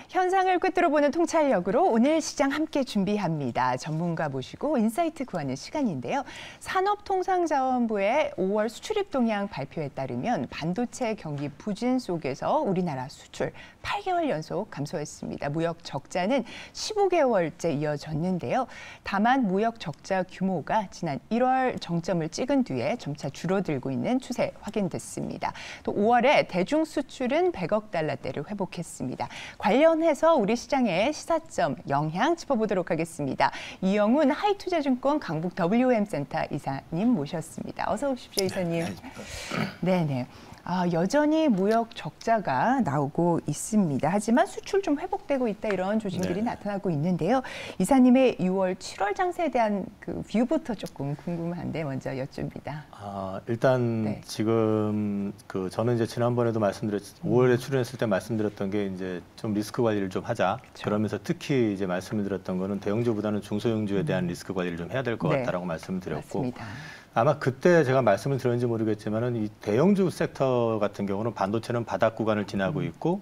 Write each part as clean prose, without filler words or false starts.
현상을 꿰뚫어보는 통찰력으로 오늘 시장 함께 준비합니다. 전문가 모시고 인사이트 구하는 시간인데요. 산업통상자원부의 5월 수출입 동향 발표에 따르면 반도체 경기 부진 속에서 우리나라 수출 8개월 연속 감소했습니다. 무역 적자는 15개월째 이어졌는데요. 다만 무역 적자 규모가 지난 1월 정점을 찍은 뒤에 점차 줄어들고 있는 추세 확인됐습니다. 또 5월에 대중 수출은 100억 달러대를 회복했습니다. 관련해서 우리 시장의 시사점 영향 짚어보도록 하겠습니다. 이영훈 하이투자증권 강북 WM센터 이사님 모셨습니다. 어서 오십시오, 이사님. 네네. 여전히 무역 적자가 나오고 있습니다. 하지만 수출 좀 회복되고 있다 이런 조짐들이 나타나고 있는데요. 이사님의 6월, 7월 장세에 대한 그 뷰부터 조금 궁금한데 먼저 여쭙니다. 일단 지금 저는 이제 지난번에도 5월에 출연했을 때 말씀드렸던 게 이제 좀 리스크 관리를 좀 하자. 그렇죠. 그러면서 특히 이제 말씀을 드렸던 거는 대형주보다는 중소형주에 대한 리스크 관리를 좀 해야 될 것 같다라고 말씀을 드렸고. 맞습니다. 아마 그때 제가 말씀을 드렸는지 모르겠지만은 이 대형주 섹터 같은 경우는 반도체는 바닥 구간을 지나고 있고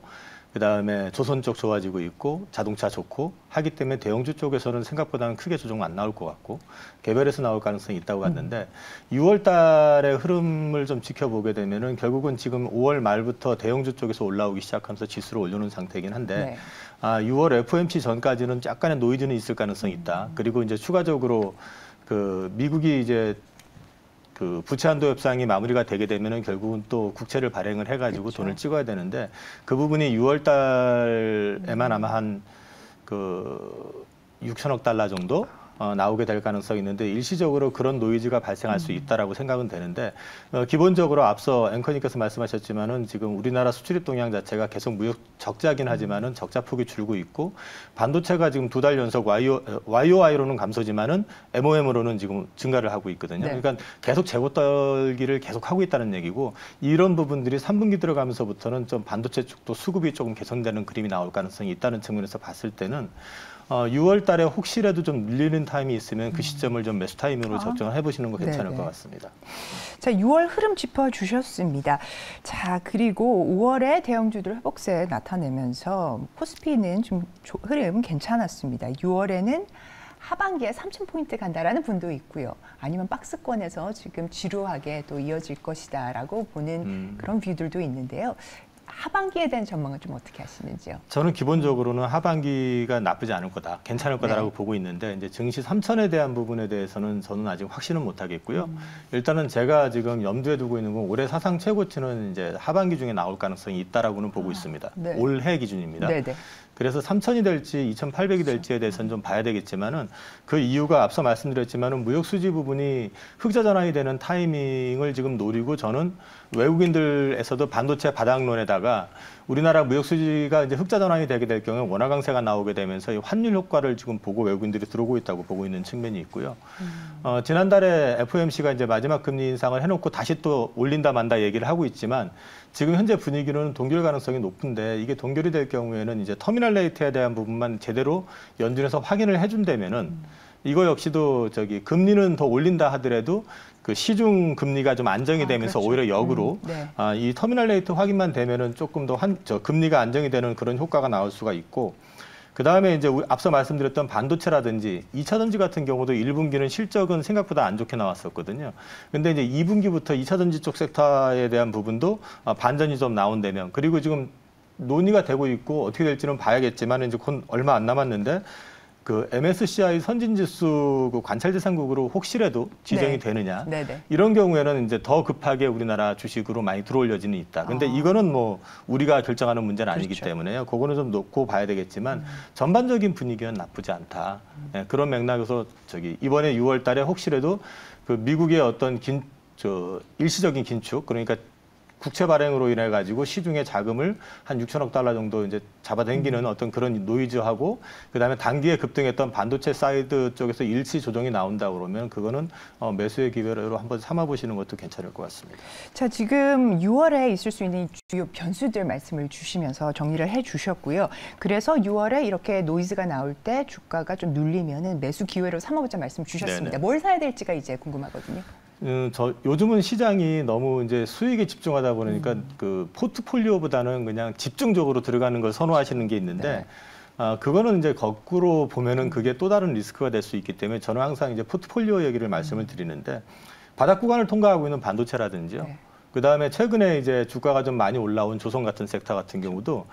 그다음에 조선 쪽 좋아지고 있고 자동차 좋고 하기 때문에 대형주 쪽에서는 생각보다는 크게 조정 안 나올 것 같고 개별해서 나올 가능성이 있다고 봤는데 6월 달의 흐름을 좀 지켜보게 되면은 결국은 지금 5월 말부터 대형주 쪽에서 올라오기 시작하면서 지수를 올려놓은 상태이긴 한데 6월 FOMC 전까지는 약간의 노이즈는 있을 가능성이 있다. 그리고 이제 추가적으로 미국이 이제 부채 한도 협상이 마무리가 되게 되면은 결국은 또 국채를 발행을 해가지고 그렇죠. 돈을 찍어야 되는데 그 부분이 6월 달에만 아마 한 6천억 달러 정도 나오게 될 가능성이 있는데 일시적으로 그런 노이즈가 발생할 수 있다라고 생각은 되는데 기본적으로 앞서 앵커님께서 말씀하셨지만은 지금 우리나라 수출입 동향 자체가 계속 무역 적자긴 하지만은 적자 폭이 줄고 있고 반도체가 지금 2달 연속 YOY로는 감소지만은 MOM으로는 지금 증가를 하고 있거든요. 그러니까 계속 재고 떨기를 계속 하고 있다는 얘기고 이런 부분들이 3분기 들어가면서부터는 좀 반도체 쪽도 수급이 조금 개선되는 그림이 나올 가능성이 있다는 측면에서 봤을 때는 6월 달에 혹시라도 좀 밀리는 타임이 있으면 그 시점을 좀 매수 타임으로 적정을 해보시는 거 괜찮을 것 같습니다. 자, 6월 흐름 짚어주셨습니다. 자, 그리고 5월에 대형주들 회복세 나타내면서 코스피는 좀 흐름 괜찮았습니다. 6월에는 하반기에 3,000포인트 간다라는 분도 있고요. 아니면 박스권에서 지금 지루하게 또 이어질 것이다라고 보는 그런 뷰들도 있는데요. 하반기에 대한 전망은 좀 어떻게 하시는지요? 저는 기본적으로는 하반기가 나쁘지 않을 거다, 괜찮을 거다라고 보고 있는데 이제 증시 3천에 대한 부분에 대해서는 저는 아직 확신은 못 하겠고요. 일단은 제가 지금 염두에 두고 있는 건 올해 사상 최고치는 이제 하반기 중에 나올 가능성이 있다라고는 보고 있습니다. 올해 기준입니다. 그래서 3,000이 될지 2,800이 될지에 대해서는 좀 봐야 되겠지만은 그 이유가 앞서 말씀드렸지만은 무역 수지 부분이 흑자 전환이 되는 타이밍을 지금 노리고 저는 외국인들에서도 반도체 바닥론에다가 우리나라 무역 수지가 이제 흑자 전환이 되게 될 경우에 원화 강세가 나오게 되면서 이 환율 효과를 지금 보고 외국인들이 들어오고 있다고 보고 있는 측면이 있고요. 지난달에 FOMC가 이제 마지막 금리 인상을 해놓고 다시 또 올린다 만다 얘기를 하고 있지만 지금 현재 분위기로는 동결 가능성이 높은데 이게 동결이 될 경우에는 이제 터미널 레이트에 대한 부분만 제대로 연준에서 확인을 해준다면은 이거 역시도 금리는 더 올린다 하더라도 그 시중 금리가 좀 안정이 되면서 그렇죠. 오히려 역으로 이 터미널 레이트 확인만 되면은 조금 더 금리가 안정이 되는 그런 효과가 나올 수가 있고 그 다음에 이제 앞서 말씀드렸던 반도체라든지 2차전지 같은 경우도 1분기는 실적은 생각보다 안 좋게 나왔었거든요. 근데 이제 2분기부터 2차전지 쪽 섹터에 대한 부분도 반전이 좀 나온다면 그리고 지금 논의가 되고 있고 어떻게 될지는 봐야겠지만 이제 곧 얼마 안 남았는데 그 MSCI 선진지수 그 관찰대상국으로 혹시라도 지정이 되느냐 이런 경우에는 이제 더 급하게 우리나라 주식으로 많이 들어올려지는 있다. 근데 이거는 뭐 우리가 결정하는 문제는 아니기 때문에요. 그거는 좀 놓고 봐야 되겠지만 전반적인 분위기는 나쁘지 않다. 그런 맥락에서 이번에 6월달에 혹시라도 그 미국의 어떤 일시적인 긴축 그러니까 국채 발행으로 인해 가지고 시중의 자금을 한 6천억 달러 정도 이제 잡아당기는 어떤 그런 노이즈하고 그다음에 단기에 급등했던 반도체 사이드 쪽에서 일시 조정이 나온다 그러면 그거는 매수의 기회로 한번 삼아 보시는 것도 괜찮을 것 같습니다. 자, 지금 6월에 있을 수 있는 주요 변수들 말씀을 주시면서 정리를 해 주셨고요. 그래서 6월에 이렇게 노이즈가 나올 때 주가가 좀 눌리면은 매수 기회로 삼아 보자 말씀 주셨습니다. 뭘 사야 될지가 이제 궁금하거든요. 요즘은 시장이 너무 이제 수익에 집중하다 보니까 그 포트폴리오보다는 그냥 집중적으로 들어가는 걸 선호하시는 게 있는데 그거는 이제 거꾸로 보면은 그게 또 다른 리스크가 될 수 있기 때문에 저는 항상 이제 포트폴리오 얘기를 말씀을 드리는데 바닥 구간을 통과하고 있는 반도체라든지요. 네. 그 다음에 최근에 이제 주가가 좀 많이 올라온 조선 같은 섹터 같은 경우도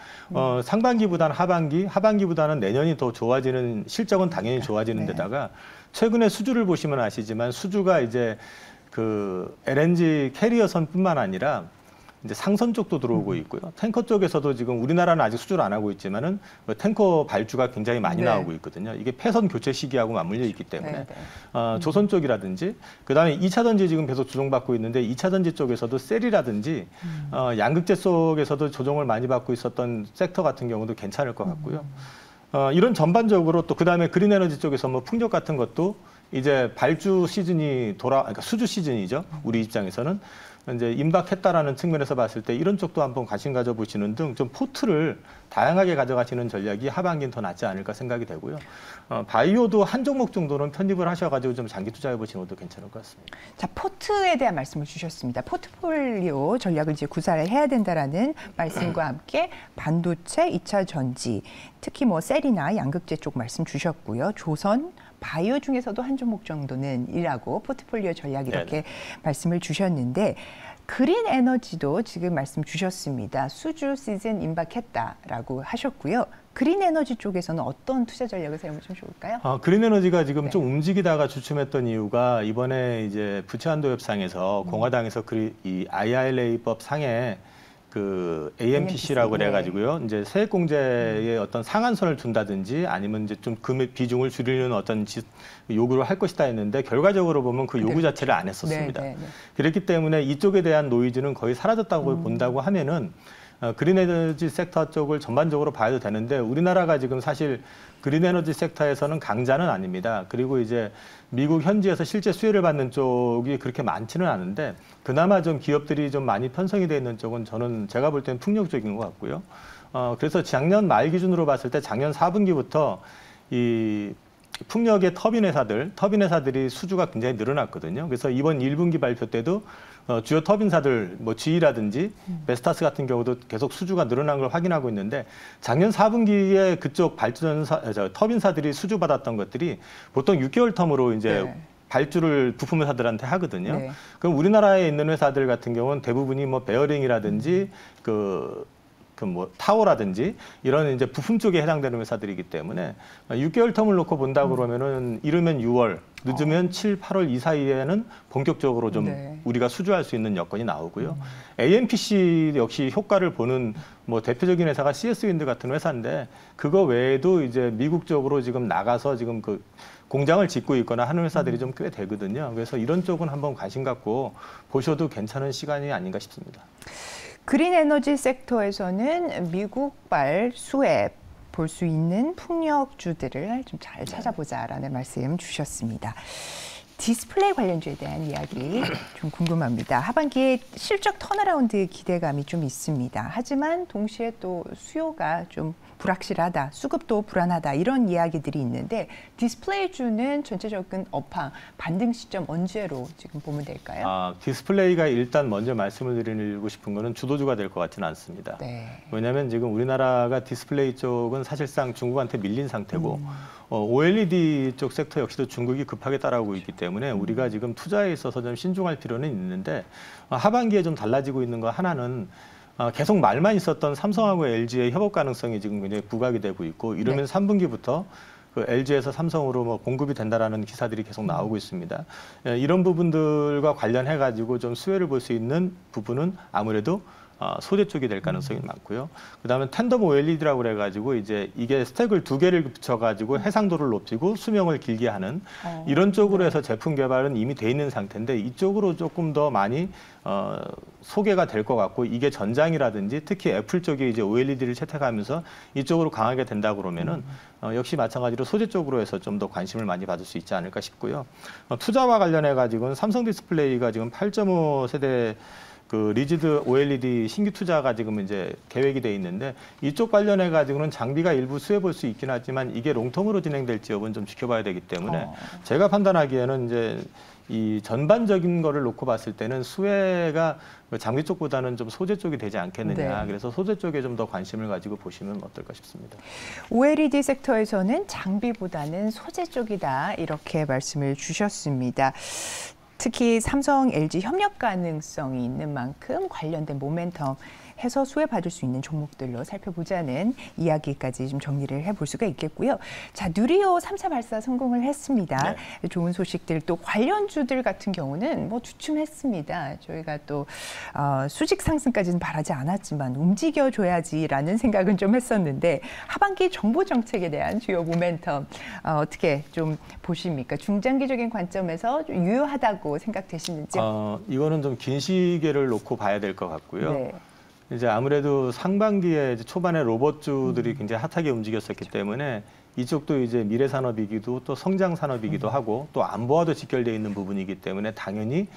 상반기보다는 하반기보다는 내년이 더 좋아지는 실적은 당연히 좋아지는 데다가 최근에 수주를 보시면 아시지만 수주가 이제 그 LNG 캐리어선뿐만 아니라 이제 상선 쪽도 들어오고 있고요. 탱커 쪽에서도 지금 우리나라는 아직 수주를 안 하고 있지만은 탱커 발주가 굉장히 많이 나오고 있거든요. 이게 폐선 교체 시기하고 맞물려 있기 때문에 조선 쪽이라든지 그다음에 2차 전지 지금 계속 조정받고 있는데 2차 전지 쪽에서도 셀이라든지 양극재 속에서도 조정을 많이 받고 있었던 섹터 같은 경우도 괜찮을 것 같고요. 이런 전반적으로 또 그다음에 그린 에너지 쪽에서 뭐 풍력 같은 것도 이제 발주 시즌이 그러니까 수주 시즌이죠. 우리 입장에서는 이제 임박했다라는 측면에서 봤을 때 이런 쪽도 한번 관심 가져보시는 등 좀 포트를 다양하게 가져가시는 전략이 하반기는 더 낫지 않을까 생각이 되고요. 바이오도 한 종목 정도는 편입을 하셔가지고 좀 장기 투자해 보시는 것도 괜찮을 것 같습니다. 자, 포트에 대한 말씀을 주셨습니다. 포트폴리오 전략을 이제 구사를 해야 된다라는 말씀과 함께 반도체, 2차 전지, 특히 뭐 셀이나 양극재 쪽 말씀 주셨고요. 조선, 바이오 중에서도 한 종목 정도는 이라고 포트폴리오 전략 이렇게 말씀을 주셨는데 그린 에너지도 지금 말씀 주셨습니다. 수주 시즌 임박했다라고 하셨고요. 그린 에너지 쪽에서는 어떤 투자 전략을 세우면 좀 좋을까요? 그린 에너지가 지금 좀 움직이다가 주춤했던 이유가 이번에 이제 부채한도 협상에서 공화당에서 이 IRA법 상에 그 AMPC라고 그래가지고요. 이제 세액공제에 어떤 상한선을 둔다든지 아니면 이제 좀 금액 비중을 줄이는 어떤 요구를 할 것이다 했는데 결과적으로 보면 그 요구 자체를 안 했었습니다. 그렇기 때문에 이쪽에 대한 노이즈는 거의 사라졌다고 본다고 하면은 그린 에너지 섹터 쪽을 전반적으로 봐도 되는데 우리나라가 지금 사실 그린 에너지 섹터에서는 강자는 아닙니다. 그리고 이제 미국 현지에서 실제 수혜를 받는 쪽이 그렇게 많지는 않은데 그나마 좀 기업들이 좀 많이 편성이 돼 있는 쪽은 저는 제가 볼 때는 풍력 쪽인 것 같고요. 그래서 작년 말 기준으로 봤을 때 작년 4분기부터 이 풍력의 터빈 회사들이 수주가 굉장히 늘어났거든요. 그래서 이번 1분기 발표 때도 주요 터빈사들, 뭐 GE라든지 베스타스 같은 경우도 계속 수주가 늘어난 걸 확인하고 있는데 작년 4분기에 그쪽 터빈사들이 수주 받았던 것들이 보통 6개월 텀으로 이제 발주를 부품 회사들한테 하거든요. 그럼 우리나라에 있는 회사들 같은 경우는 대부분이 뭐 베어링이라든지 뭐 타워라든지 이런 이제 부품 쪽에 해당되는 회사들이기 때문에 6개월 텀을 놓고 본다 그러면은 이르면 6월, 늦으면 7, 8월 이 사이에는 본격적으로 좀 우리가 수주할 수 있는 여건이 나오고요. AMPC 역시 효과를 보는 뭐 대표적인 회사가 CS-윈드 같은 회사인데 그거 외에도 이제 미국 쪽으로 지금 나가서 지금 그 공장을 짓고 있거나 하는 회사들이 좀 꽤 되거든요. 그래서 이런 쪽은 한번 관심 갖고 보셔도 괜찮은 시간이 아닌가 싶습니다. 그린 에너지 섹터에서는 미국발 수혜 볼 수 있는 풍력주들을 좀 잘 찾아보자라는 말씀 주셨습니다. 디스플레이 관련주에 대한 이야기 좀 궁금합니다. 하반기에 실적 턴어라운드 기대감이 좀 있습니다. 하지만 동시에 또 수요가 좀 불확실하다, 수급도 불안하다 이런 이야기들이 있는데 디스플레이주는 전체적인 업황, 반등 시점 언제로 지금 보면 될까요? 디스플레이가 일단 먼저 말씀을 드리고 싶은 거는 주도주가 될 것 같지는 않습니다. 왜냐하면 지금 우리나라가 디스플레이 쪽은 사실상 중국한테 밀린 상태고 OLED 쪽 섹터 역시도 중국이 급하게 따라오고 있기 때문에 우리가 지금 투자에 있어서 좀 신중할 필요는 있는데 하반기에 좀 달라지고 있는 거 하나는 계속 말만 있었던 삼성하고 LG의 협업 가능성이 지금 굉장히 부각이 되고 있고 이러면 3분기부터 그 LG에서 삼성으로 뭐 공급이 된다라는 기사들이 계속 나오고 있습니다. 이런 부분들과 관련해 가지고 좀 수혜를 볼 수 있는 부분은 아무래도 소재 쪽이 될 가능성이 많고요. 그다음에 텐덤 OLED라고 그래가지고 이제 이게 스택을 2개를 붙여가지고 해상도를 높이고 수명을 길게 하는 이런 쪽으로 해서 제품 개발은 이미 돼 있는 상태인데 이쪽으로 조금 더 많이 소개가 될 것 같고 이게 전장이라든지 특히 애플 쪽에 이제 OLED를 채택하면서 이쪽으로 강하게 된다 그러면은 역시 마찬가지로 소재 쪽으로 해서 좀 더 관심을 많이 받을 수 있지 않을까 싶고요. 투자와 관련해 가지고는 삼성 디스플레이가 지금 8.5 세대 그 리지드 OLED 신규 투자가 지금 이제 계획이 돼 있는데 이쪽 관련해 가지고는 장비가 일부 수혜 볼 수 있긴 하지만 이게 롱텀으로 진행될지 여부는 좀 지켜봐야 되기 때문에 제가 판단하기에는 이제 이 전반적인 거를 놓고 봤을 때는 수혜가 장비 쪽보다는 좀 소재 쪽이 되지 않겠느냐. 네. 그래서 소재 쪽에 좀 더 관심을 가지고 보시면 어떨까 싶습니다. OLED 섹터에서는 장비보다는 소재 쪽이다 이렇게 말씀을 주셨습니다. 특히 삼성, LG 협력 가능성이 있는 만큼 관련된 모멘텀 해서 수혜받을 수 있는 종목들로 살펴보자는 이야기까지 좀 정리를 해볼 수가 있겠고요. 자, 누리호 3차 발사 성공을 했습니다. 네. 좋은 소식들 또 관련주들 같은 경우는 뭐 주춤했습니다. 저희가 또 수직 상승까지는 바라지 않았지만 움직여줘야지라는 생각은 좀 했었는데 하반기 정보 정책에 대한 주요 모멘텀 어떻게 좀 보십니까? 중장기적인 관점에서 좀 유효하다고 생각되시는지요? 이거는 좀 긴 시계를 놓고 봐야 될 것 같고요. 네. 이제 아무래도 상반기에 이제 초반에 로봇주들이 굉장히 핫하게 움직였었기 때문에 이쪽도 이제 미래 산업이기도 또 성장 산업이기도 하고 또 안보와도 직결되어 있는 부분이기 때문에 당연히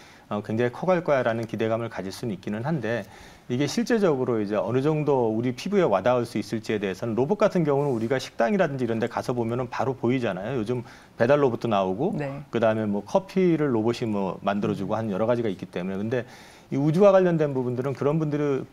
굉장히 커갈 거야라는 기대감을 가질 수는 있기는 한데 이게 실제적으로 이제 어느 정도 우리 피부에 와닿을 수 있을지에 대해서는 로봇 같은 경우는 우리가 식당이라든지 이런 데 가서 보면은 바로 보이잖아요. 요즘 배달 로봇도 나오고 네. 그다음에 뭐 커피를 로봇이 뭐 만들어주고 한 여러 가지가 있기 때문에 근데 이 우주와 관련된 부분들은 그런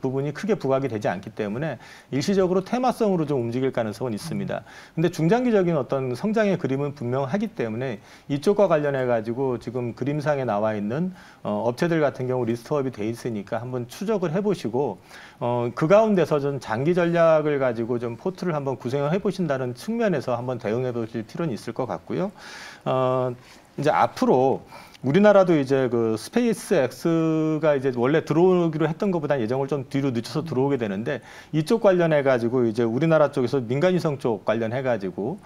부분이 크게 부각이 되지 않기 때문에 일시적으로 테마성으로 좀 움직일 가능성은 있습니다. 근데 중장기적인 어떤 성장의 그림은 분명하기 때문에 이쪽과 관련해 가지고 지금 그림상에 나와 있는 업체들 같은 경우 리스트업이 돼 있으니까 한번 추적을 해보시고 그 가운데서 좀 장기 전략을 가지고 좀 포트를 한번 구성해 보신다는 측면에서 한번 대응해 보실 필요는 있을 것 같고요. 이제 앞으로 우리나라도 이제 그 스페이스 X가 이제 원래 들어오기로 했던 것보다 예정을 좀 뒤로 늦춰서 들어오게 되는데 이쪽 관련해 가지고 이제 우리나라 쪽에서 민간위성 쪽 관련해 가지고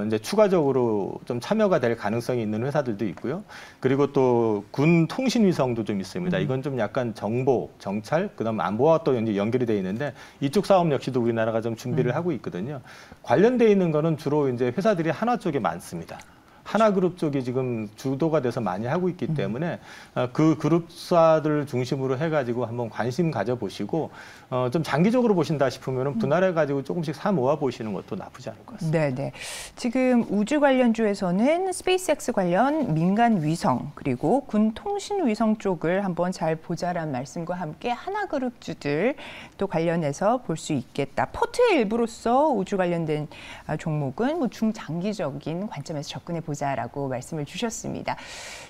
이제 추가적으로 좀 참여가 될 가능성이 있는 회사들도 있고요. 그리고 또 군 통신 위성도 좀 있습니다. 이건 좀 약간 정보, 정찰, 그다음 안보와 또 이제 연결이 돼 있는데 이쪽 사업 역시도 우리나라가 좀 준비를 하고 있거든요. 관련돼 있는 거는 주로 이제 회사들이 하나 쪽에 많습니다. 하나그룹 쪽이 지금 주도가 돼서 많이 하고 있기 때문에 그 그룹사들 중심으로 해가지고 한번 관심 가져보시고 좀 장기적으로 보신다 싶으면 분할해가지고 조금씩 사 모아 보시는 것도 나쁘지 않을 것 같습니다. 네네. 지금 우주 관련주에서는 스페이스X 관련 민간 위성 그리고 군 통신 위성 쪽을 한번 잘 보자란 말씀과 함께 하나그룹주들 또 관련해서 볼 수 있겠다. 포트의 일부로서 우주 관련된 종목은 뭐 중장기적인 관점에서 접근해 보자라고 말씀을 주셨습니다.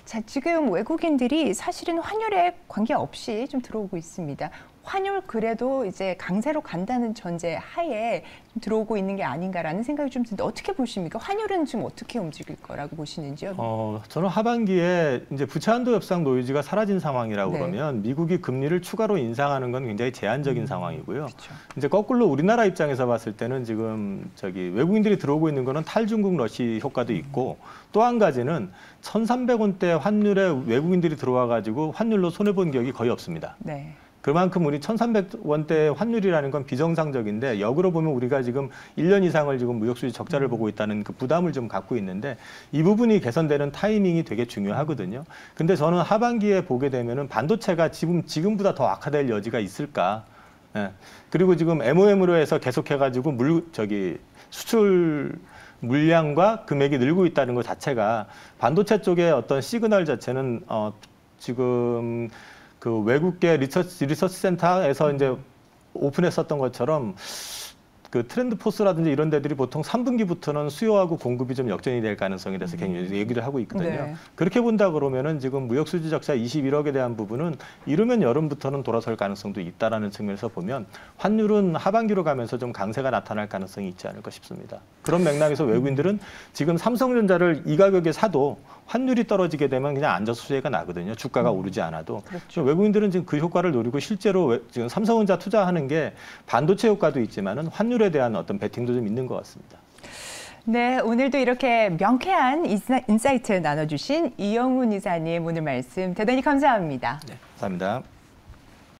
자, 지금 외국인들이 사실은 환율에 관계없이 좀 들어오고 있습니다. 환율 그래도 이제 강세로 간다는 전제 하에 좀 들어오고 있는 게 아닌가라는 생각이 좀 드는데 어떻게 보십니까? 환율은 지금 어떻게 움직일 거라고 보시는지요? 저는 하반기에 이제 부채한도 협상 노이즈가 사라진 상황이라고 네. 그러면 미국이 금리를 추가로 인상하는 건 굉장히 제한적인 상황이고요. 그렇죠. 이제 거꾸로 우리나라 입장에서 봤을 때는 지금 외국인들이 들어오고 있는 거는 탈중국 러시 효과도 있고 또 한 가지는 1,300원대 환율에 외국인들이 들어와 가지고 환율로 손해 본 기억이 거의 없습니다. 네. 그만큼 우리 1,300원대 환율이라는 건 비정상적인데 역으로 보면 우리가 지금 1년 이상을 지금 무역수지 적자를 보고 있다는 그 부담을 좀 갖고 있는데 이 부분이 개선되는 타이밍이 되게 중요하거든요. 근데 저는 하반기에 보게 되면은 반도체가 지금보다 더 악화될 여지가 있을까? 예. 그리고 지금 MOM으로 해서 계속해가지고 수출 물량과 금액이 늘고 있다는 것 자체가 반도체 쪽의 어떤 시그널 자체는 지금 그 외국계 리서치 센터에서 이제 오픈했었던 것처럼 그 트렌드 포스라든지 이런 데들이 보통 3분기부터는 수요하고 공급이 좀 역전이 될 가능성에 대해서 굉장히 얘기를 하고 있거든요. 네. 그렇게 그렇게 본다 그러면은 지금 무역수지 적자 21억에 대한 부분은 이르면 여름부터는 돌아설 가능성도 있다라는 측면에서 보면 환율은 하반기로 가면서 좀 강세가 나타날 가능성이 있지 않을까 싶습니다. 그런 맥락에서 외국인들은 지금 삼성전자를 이 가격에 사도 환율이 떨어지게 되면 그냥 앉아서 수혜가 나거든요. 주가가 오르지 않아도. 그렇죠. 외국인들은 지금 그 효과를 노리고 실제로 지금 삼성전자 투자하는 게 반도체 효과도 있지만은 환율에 대한 어떤 베팅도 좀 있는 것 같습니다. 네, 오늘도 이렇게 명쾌한 인사이트 나눠주신 이영훈 이사님 오늘 말씀 대단히 감사합니다. 네, 감사합니다.